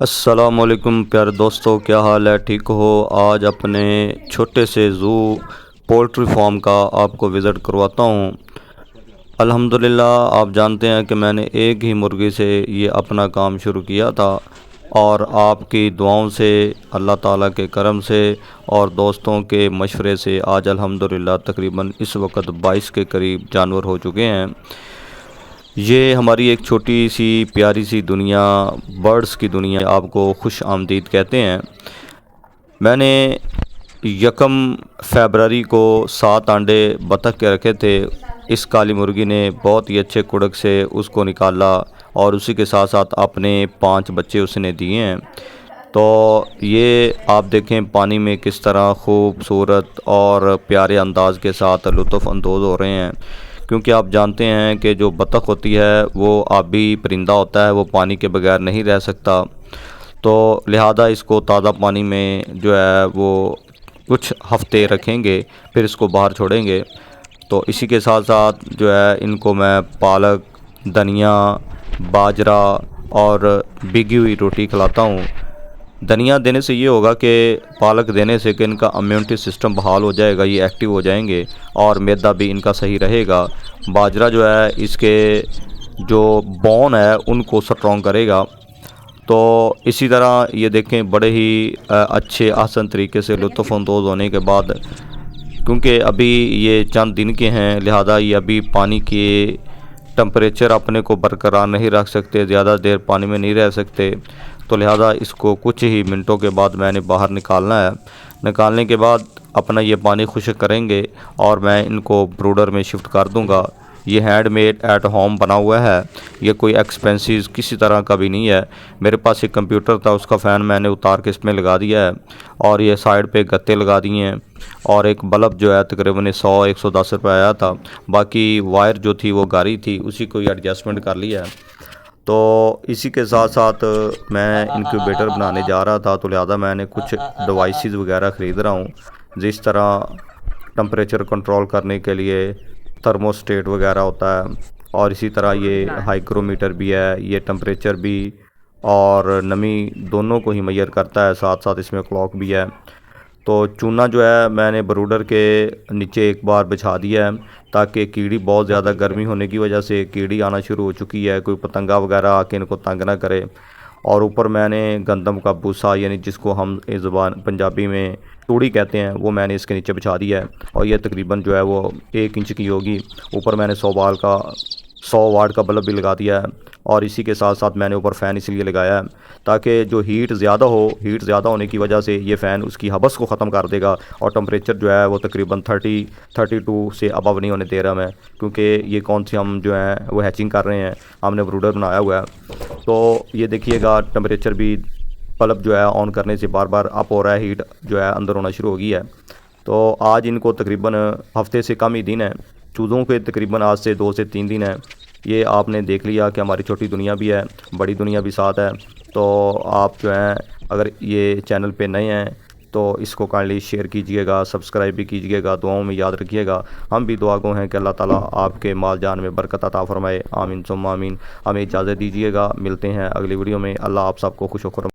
السلام علیکم پیارے دوستو، کیا حال ہے؟ ٹھیک ہو؟ آج اپنے چھوٹے سے زو پولٹری فارم کا آپ کو وزٹ کرواتا ہوں۔ الحمدللہ آپ جانتے ہیں کہ میں نے ایک ہی مرغی سے یہ اپنا کام شروع کیا تھا، اور آپ کی دعاؤں سے، اللہ تعالیٰ کے کرم سے اور دوستوں کے مشورے سے آج الحمدللہ تقریباً اس وقت 22 کے قریب جانور ہو چکے ہیں۔ یہ ہماری ایک چھوٹی سی پیاری سی دنیا، برڈز کی دنیا، آپ کو خوش آمدید کہتے ہیں۔ میں نے 1 فروری کو 7 انڈے بطخ کے رکھے تھے۔ اس کالی مرغی نے بہت ہی اچھے کڑک سے اس کو نکالا، اور اسی کے ساتھ ساتھ اپنے 5 بچے اس نے دیے ہیں۔ تو یہ آپ دیکھیں پانی میں کس طرح خوبصورت اور پیارے انداز کے ساتھ لطف اندوز ہو رہے ہیں، کیونکہ آپ جانتے ہیں کہ جو بطخ ہوتی ہے وہ آبی پرندہ ہوتا ہے، وہ پانی کے بغیر نہیں رہ سکتا، تو لہذا اس کو تازہ پانی میں جو ہے وہ کچھ ہفتے رکھیں گے، پھر اس کو باہر چھوڑیں گے۔ تو اسی کے ساتھ ساتھ جو ہے ان کو میں پالک، دھنیا، باجرا اور بھیگی ہوئی روٹی کھلاتا ہوں۔ دھنیا دینے سے یہ ہوگا کہ پالک دینے سے کہ ان کا امیونٹی سسٹم بحال ہو جائے گا، یہ ایکٹیو ہو جائیں گے، اور معدہ بھی ان کا صحیح رہے گا۔ باجرا جو ہے اس کے جو بون ہے ان کو سٹرونگ کرے گا۔ تو اسی طرح یہ دیکھیں بڑے ہی اچھے آسان طریقے سے لطف اندوز ہونے کے بعد، کیونکہ ابھی یہ چند دن کے ہیں، لہذا یہ ابھی پانی کے ٹمپریچر اپنے کو برقرار نہیں رکھ سکتے، زیادہ دیر پانی میں نہیں رہ سکتے، تو لہذا اس کو کچھ ہی منٹوں کے بعد میں نے باہر نکالنا ہے۔ نکالنے کے بعد اپنا یہ پانی خشک کریں گے، اور میں ان کو بروڈر میں شفٹ کر دوں گا۔ یہ ہینڈ میڈ ایٹ ہوم بنا ہوا ہے، یہ کوئی ایکسپینسیز کسی طرح کا بھی نہیں ہے۔ میرے پاس ایک کمپیوٹر تھا، اس کا فین میں نے اتار کے اس میں لگا دیا ہے، اور یہ سائڈ پہ گتے لگا دیے ہیں، اور ایک بلب جو ہے تقریباً 100-110 روپے آیا تھا، باقی وائر جو تھی وہ گاری تھی، اسی کو ایڈجسٹمنٹ کر لیا ہے۔ تو اسی کے ساتھ ساتھ میں انکیوبیٹر بنانے جا رہا تھا، تو لہذا میں نے کچھ ڈیوائسز وغیرہ خرید رہا ہوں، جس طرح ٹمپریچر کنٹرول کرنے کے لیے تھرموسٹیٹ وغیرہ ہوتا ہے، اور اسی طرح یہ ہائیگرومیٹر بھی ہے، یہ ٹمپریچر بھی اور نمی دونوں کو ہی میئر کرتا ہے، ساتھ ساتھ اس میں کلاک بھی ہے۔ تو چونا جو ہے میں نے بروڈر کے نیچے ایک بار بچھا دیا ہے، تاکہ کیڑی، بہت زیادہ گرمی ہونے کی وجہ سے کیڑی آنا شروع ہو چکی ہے، کوئی پتنگا وغیرہ آ کے ان کو تنگ نہ کرے۔ اور اوپر میں نے گندم کا بھوسا، یعنی جس کو ہم زبان پنجابی میں توڑی کہتے ہیں، وہ میں نے اس کے نیچے بچھا دیا ہے، اور یہ تقریباً جو ہے وہ 1 انچ کی ہوگی۔ اوپر میں نے 100 واٹ کا بلب بھی لگا دیا ہے، اور اسی کے ساتھ ساتھ میں نے اوپر فین اس لیے لگایا ہے تاکہ جو ہیٹ زیادہ ہونے کی وجہ سے یہ فین اس کی حبس کو ختم کر دے گا، اور ٹمپریچر جو ہے وہ تقریباً 32 سے ابو نہیں ہونے دے رہا میں، کیونکہ یہ کون سی ہم جو ہیں وہ ہیچنگ کر رہے ہیں، ہم نے بروڈر بنایا ہوا ہے۔ تو یہ دیکھیے گا ٹمپریچر بھی بلب جو ہے آن کرنے سے بار بار اپ ہو رہا ہے، ہیٹ جو ہے اندر ہونا شروع ہو گئی ہے۔ تو آج ان کو تقریباً ہفتے سے کم ہی دن ہے، چوزوں کے تقریباً آج سے 2 سے 3 دن ہے۔ یہ آپ نے دیکھ لیا کہ ہماری چھوٹی دنیا بھی ہے، بڑی دنیا بھی ساتھ ہے۔ تو آپ جو ہیں اگر یہ چینل پہ نئے ہیں تو اس کو کائنڈلی شیئر کیجئے گا، سبسکرائب بھی کیجئے گا، دعاؤں میں یاد رکھیے گا۔ ہم بھی دعا گو ہیں کہ اللہ تعالیٰ آپ کے مال جان میں برکت عطا فرمائے، آمین ثم آمین۔ ہمیں اجازت دیجئے گا، ملتے ہیں اگلی ویڈیو میں۔ اللہ آپ سب کو خوش و خرم